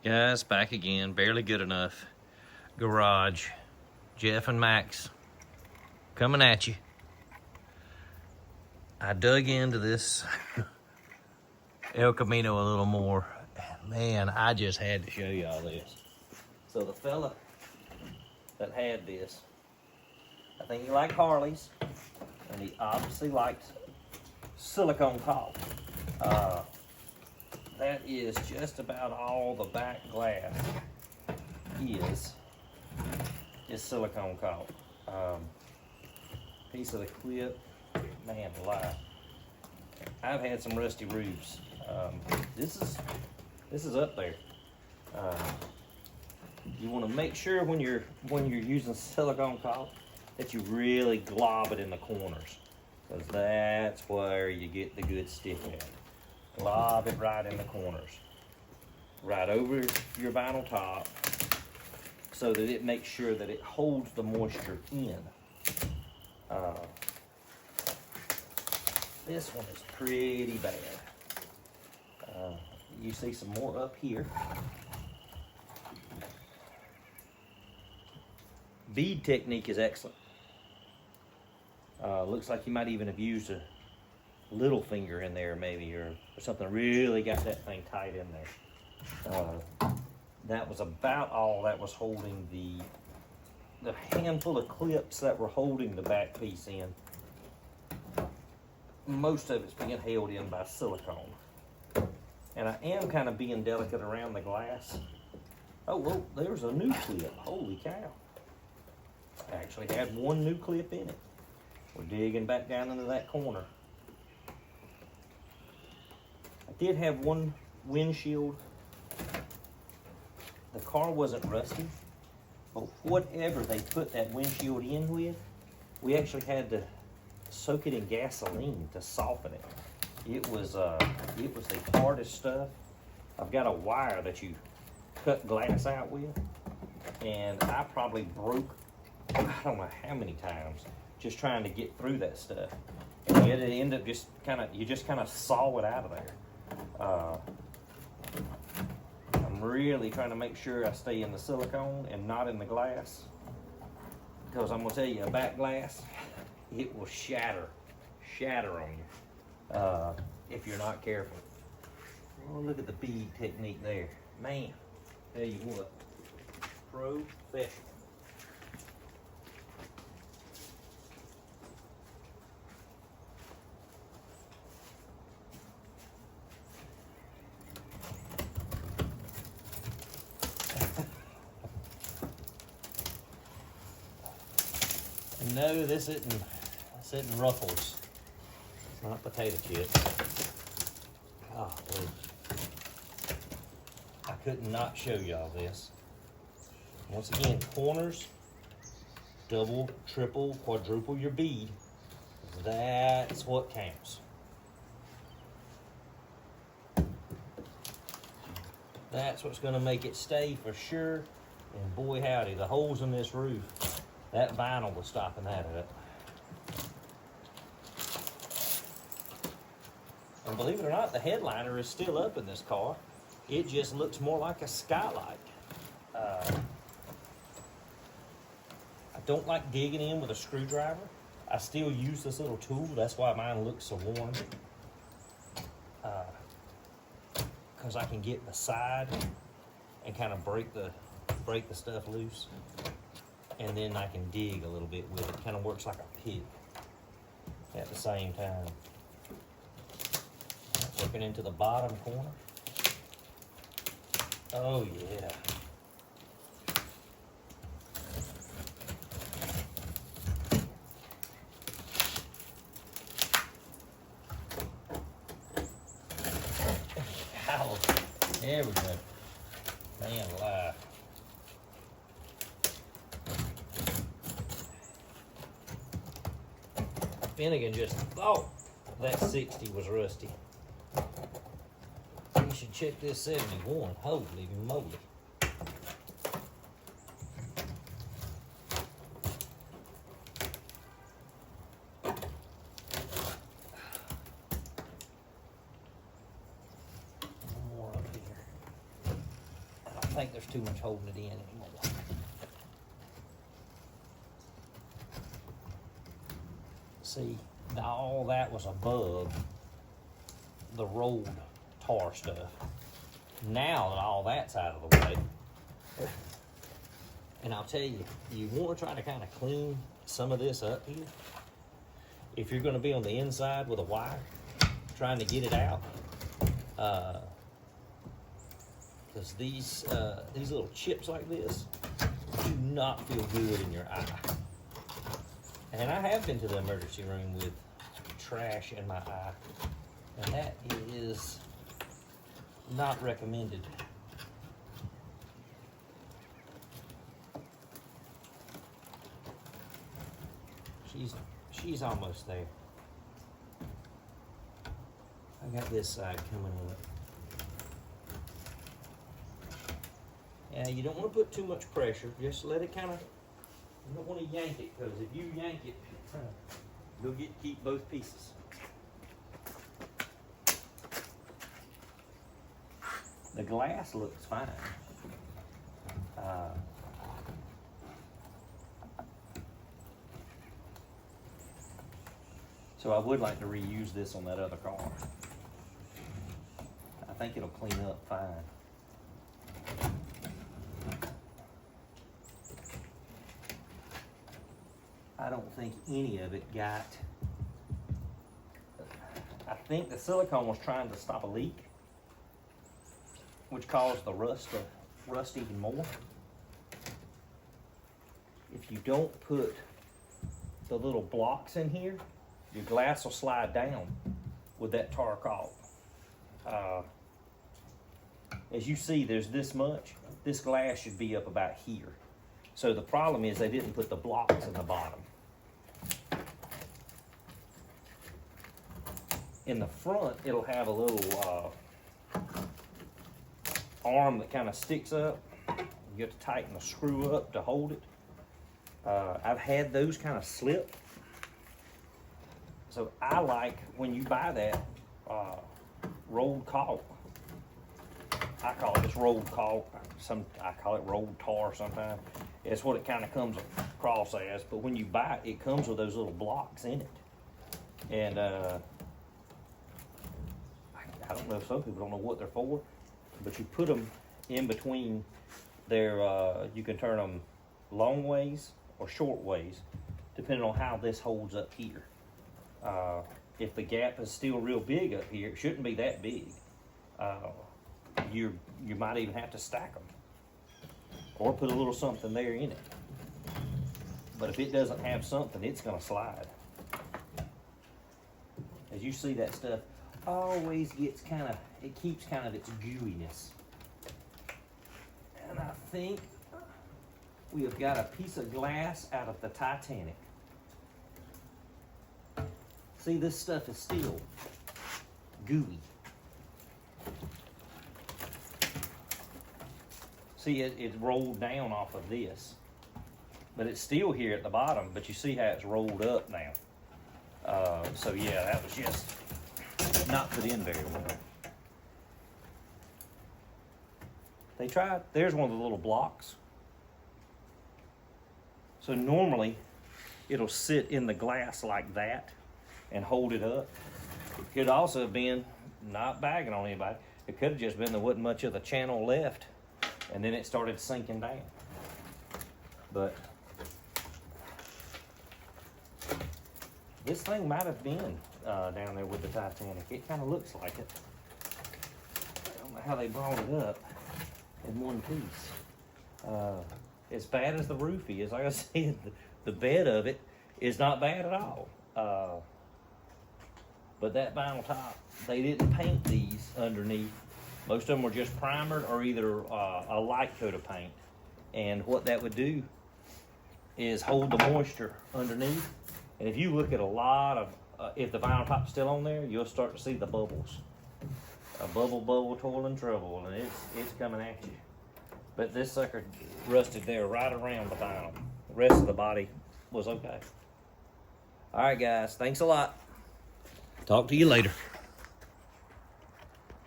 Guys, back again, barely good enough. Garage, Jeff and Max, coming at you. I dug into this Elcamino a little more. Man, I just had to show y'all this. So the fella that had this, I think he liked Harleys, and he obviously liked silicone caulk. That is just about all the back glass is silicone caulk. Piece of the clip, man alive. I've had some rusty roofs. This is up there. You want to make sure when you're using silicone caulk that you really glob it in the corners, because that's where you get the good stick at. Glob it right in the corners, right over your vinyl top, so that it makes sure that it holds the moisture in. This one is pretty bad. You see some more up here. Bead technique is excellent. Looks like you might even have used a little finger in there maybe, or something, really got that thing tight in there. That was about all that was holding the handful of clips that were holding the back piece in. Most of it's being held in by silicone. And I am kind of being delicate around the glass. Oh, well, there's a new clip. Holy cow. I actually had one new clip in it. We're digging back down into that corner. I did have one windshield. The car wasn't rusty, but whatever they put that windshield in with, we actually had to soak it in gasoline to soften it. It was the hardest stuff. I've got a wire that you cut glass out with, and I probably broke, I don't know how many times, just trying to get through that stuff. And yet it ended up you just kind of saw it out of there. I'm really trying to make sure I stay in the silicone and not in the glass, because I'm gonna tell you, a back glass, it will shatter on you if you're not careful. Oh, look at the bead technique there, man. Tell you what, professional. No, this isn't Ruffles. It's not potato chips. Oh, I could not show y'all this. Once again, corners, double, triple, quadruple your bead. That's what counts. That's what's going to make it stay for sure. And boy howdy, the holes in this roof, that vinyl was stopping that up. And believe it or not, the headliner is still up in this car. It just looks more like a skylight. I don't like digging in with a screwdriver. I still use this little tool. That's why mine looks so worn. Because I can get in the side and kind of break the stuff loose. And then I can dig a little bit with it. Kind of works like a pick at the same time. Working into the bottom corner. Oh yeah. Ow. There we go. Man alive. Finnegan just thought that 60 was rusty. You should check this 71. Holy moly. More up here. think there's too much holding it in anymore. See, all that was above the rolled tar stuff. Now that all that's out of the way, and I'll tell you, you want to try to kind of clean some of this up here. If you're going to be on the inside with a wire, trying to get it out, because these little chips like this do not feel good in your eye. And I have been to the emergency room with trash in my eye, and that is not recommended. She's almost there. I got this side coming up. Yeah, you don't want to put too much pressure. Just let it kind of, you don't want to yank it, because if you yank it, you'll keep both pieces. The glass looks fine. So I would like to reuse this on that other car. I think it'll clean up fine. I don't think any of it got, I think the silicone was trying to stop a leak, which caused the rust to rust even more. If you don't put the little blocks in here, your glass will slide down with that tar caulk. As you see, there's this much. This glass should be up about here. So the problem is they didn't put the blocks in the bottom. In the front, it'll have a little arm that kind of sticks up. You have to tighten the screw up to hold it. I've had those kind of slip. So I like, when you buy that rolled caulk, I call it just rolled caulk. I call it rolled tar sometimes. It's what it kind of comes across as. But when you buy it, it comes with those little blocks in it. And I don't know, some people don't know what they're for, but you put them in between their, you can turn them long ways or short ways, depending on how this holds up here. If the gap is still real big up here, it shouldn't be that big. You might even have to stack them or put a little something there in it. But if it doesn't have something, it's gonna slide. As you see, that stuff always gets it keeps kind of its gooiness. And I think we have got a piece of glass out of the Titanic. See, this stuff is still gooey. See, it rolled down off of this, but it's still here at the bottom, but you see how it's rolled up now. So yeah, that was just not put in very well. They tried, there's one of the little blocks. So normally it'll sit in the glass like that and hold it up. It could also have been, not bagging on anybody, it could have just been there wasn't much of the channel left, and then it started sinking down. But this thing might have been down there with the Titanic. It kind of looks like it. I don't know how they brought it up in one piece. As bad as the roof is, like I said, the bed of it is not bad at all. But that vinyl top, they didn't paint these underneath. Most of them were just primered or either a light coat of paint. And what that would do is hold the moisture underneath. And if you look at a lot of, if the vinyl top's still on there, you'll start to see the bubbles. A bubble, toil and trouble, and it's coming at you. But this sucker rusted there right around the vinyl. The rest of the body was okay. All right, guys, thanks a lot. Talk to you later.